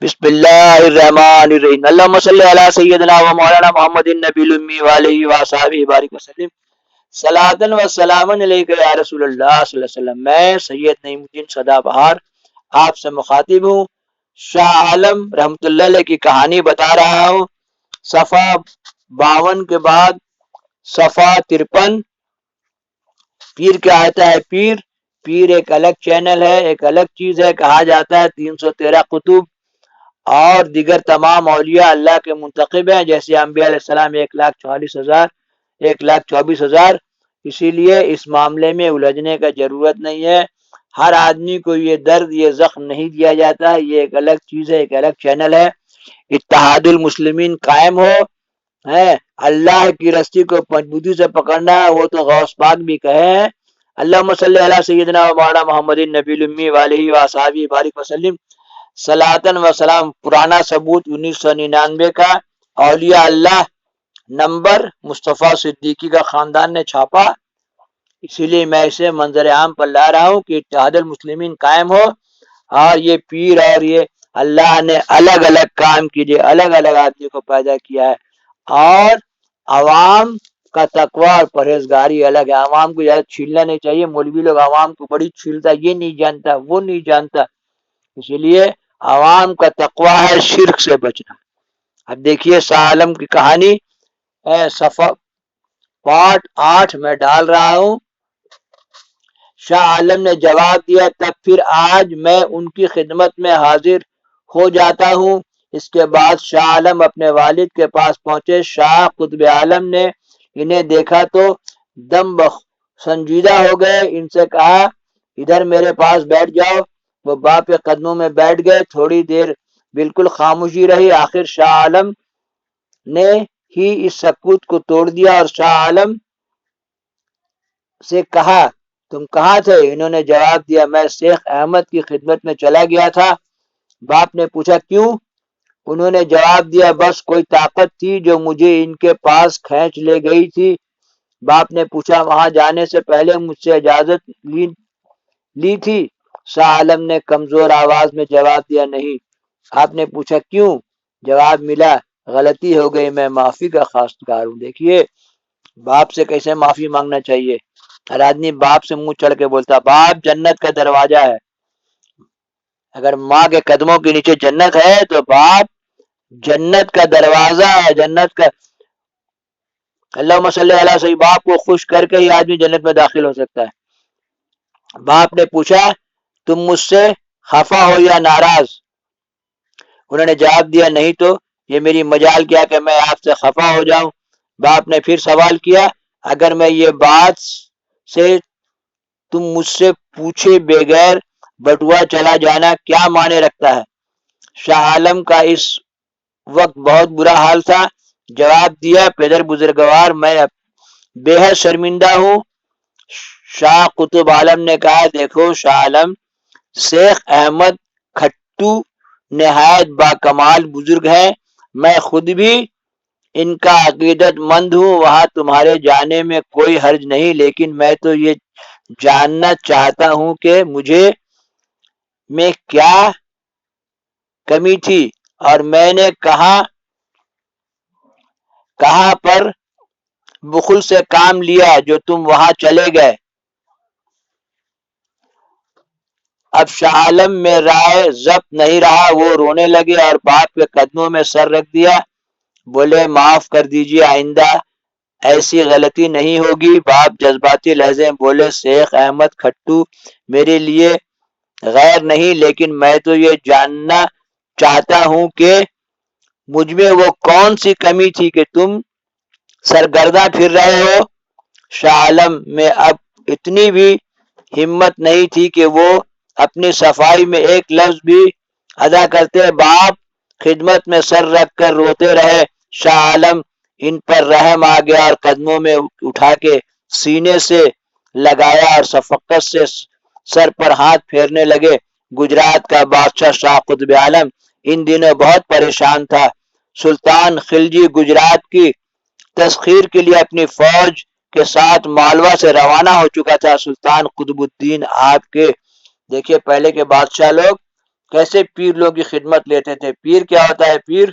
بسم اللہ الرحمن الرحیم اللہم صلی علی سیدنا و مولانا محمد النبی الامی وآلہ وصحبہ بارک وسلم صلاۃ و سلام علیک یا رسول اللہ صلی اللہ علیہ وسلم۔ میں سید نعیم الدین سدا بہار آپ سے مخاطب ہوں۔ شاہ عالم رحمۃ اللہ علیہ کی کہانی بتا رہا ہوں۔ صفحہ 52 کے بعد صفحہ 53۔ پیر کیا آتا ہے؟ پیر ایک الگ چینل ہے، ایک الگ چیز ہے۔ کہا جاتا ہے 313 قطب اور دیگر تمام اولیاء اللہ کے منتخب ہیں، جیسے انبیاء علیہ السلام 1,40,000 اسی لیے اس معاملے میں الجھنے کا ضرورت نہیں ہے۔ ہر آدمی کو یہ درد، یہ زخم نہیں دیا جاتا ہے، یہ ایک الگ چیز ہے، ایک الگ چینل ہے۔ اتحاد المسلمین قائم ہو ہے، اللہ کی رسی کو مضبوطی سے پکڑنا ہے، وہ تو غوث پاک بھی کہے ہیں۔ اللہم صلی علی سیدنا و مولانا محمد النبی الامی وآلہ وصحبہ بارک وسلم۔ صلاۃ و سلام پرانا ثبوت 1999 کا اولیاء اللہ نمبر مصطفیٰ صدیقی کا خاندان نے چھاپا، اسی لیے میں اسے منظر عام پر لا رہا ہوں کہ اتحاد المسلمین قائم ہو۔ اور یہ پیر اور یہ اللہ نے الگ الگ کام کے لیے الگ الگ آدمی کو پیدا کیا ہے، اور عوام کا تقوی اور پرہیزگاری الگ ہے۔ عوام کو زیادہ چھیلنا نہیں چاہیے، مولوی لوگ عوام کو بڑی چھیلتا، یہ نہیں جانتا، وہ نہیں جانتا، اسی لیے عوام کا تقوی ہے شرک سے بچنا۔ اب دیکھیے شاہ عالم کی کہانی صفحہ پارٹ 8 میں ڈال رہا ہوں۔ شاہ عالم نے جواب دیا، تب پھر آج میں ان کی خدمت میں حاضر ہو جاتا ہوں۔ اس کے بعد شاہ عالم اپنے والد کے پاس پہنچے۔ شاہ قطب عالم نے انہیں دیکھا تو دم سنجیدہ ہو گئے، ان سے کہا ادھر میرے پاس بیٹھ جاؤ۔ وہ باپ کے قدموں میں بیٹھ گئے۔ تھوڑی دیر بالکل خاموشی رہی، آخر شاہ عالم نے ہی اس سکوت کو توڑ دیا اور شاہ عالم سے کہا تم کہاں تھے؟ انہوں نے جواب دیا میں شیخ احمد کی خدمت میں چلا گیا تھا۔ باپ نے پوچھا کیوں؟ انہوں نے جواب دیا بس کوئی طاقت تھی جو مجھے ان کے پاس کھینچ لے گئی تھی۔ باپ نے پوچھا وہاں جانے سے پہلے مجھ سے اجازت لی تھی؟ شاہ عالم نے کمزور آواز میں جواب دیا نہیں۔ آپ نے پوچھا کیوں؟ جواب ملا غلطی ہو گئی، میں معافی کا خواستگار ہوں۔ دیکھیے باپ سے کیسے معافی مانگنا چاہیے۔ ہر آدمی باپ سے منہ چڑھ کے بولتا باپ جنت کا دروازہ ہے۔ اگر ماں کے قدموں کے نیچے جنت ہے تو باپ جنت کا دروازہ ہے، جنت کا۔ اللہم صلی علی سیدنا، باپ کو خوش کر کے ہی آدمی جنت میں داخل ہو سکتا ہے۔ باپ نے پوچھا تم مجھ سے خفا ہو یا ناراض؟ انہوں نے جواب دیا نہیں تو یہ میری مجال کیا کہ میں آپ سے خفا ہو جاؤں۔ باپ نے پھر سوال کیا اگر میں یہ بات سے تم مجھ سے پوچھے بغیر بٹوا چلا جانا کیا معنی رکھتا ہے؟ شاہ عالم کا اس وقت بہت برا حال تھا۔ جواب دیا پدر بزرگوار میں بے حد شرمندہ ہوں۔ شاہ قطب عالم نے کہا دیکھو شاہ عالم، شیخ احمد کھٹو نہایت با کمال بزرگ ہیں، میں خود بھی ان کا عقیدت مند ہوں، وہاں تمہارے جانے میں کوئی حرج نہیں، لیکن میں تو یہ جاننا چاہتا ہوں کہ مجھے میں کیا کمی تھی اور میں نے کہاں پر بخل سے کام لیا جو تم وہاں چلے گئے۔ اب شاہ عالم میں رائے ضبط نہیں رہا، وہ رونے لگے اور باپ کے قدموں میں سر رکھ دیا، بولے معاف کر دیجیے، آئندہ ایسی غلطی نہیں ہوگی۔ باپ جذباتی لہجے میں بولے شیخ احمد کھٹو میرے لیے غیر نہیں، لیکن میں تو یہ جاننا چاہتا ہوں کہ مجھ میں وہ کون سی کمی تھی کہ تم سرگرداں پھر رہے ہو۔ شاہ عالم میں اب اتنی بھی ہمت نہیں تھی کہ وہ اپنی صفائی میں ایک لفظ بھی ادا کرتے۔ باپ خدمت میں سر رکھ کر روتے رہے۔ شاہ عالم ان پر رحم آ گیا اور قدموں میں اٹھا کے سینے سے لگایا اور شفقت سے سر پر ہاتھ پھیرنے لگے۔ گجرات کا بادشاہ شاہ قطب عالم ان دنوں بہت پریشان تھا۔ سلطان خلجی گجرات کی تسخیر کے لیے اپنی فوج کے ساتھ مالوا سے روانہ ہو چکا تھا۔ سلطان قطب الدین آپ کے دیکھیے پہلے کے بادشاہ لوگ کیسے پیر لوگوں کی خدمت لیتے تھے. پیر کیا ہوتا ہے؟ پیر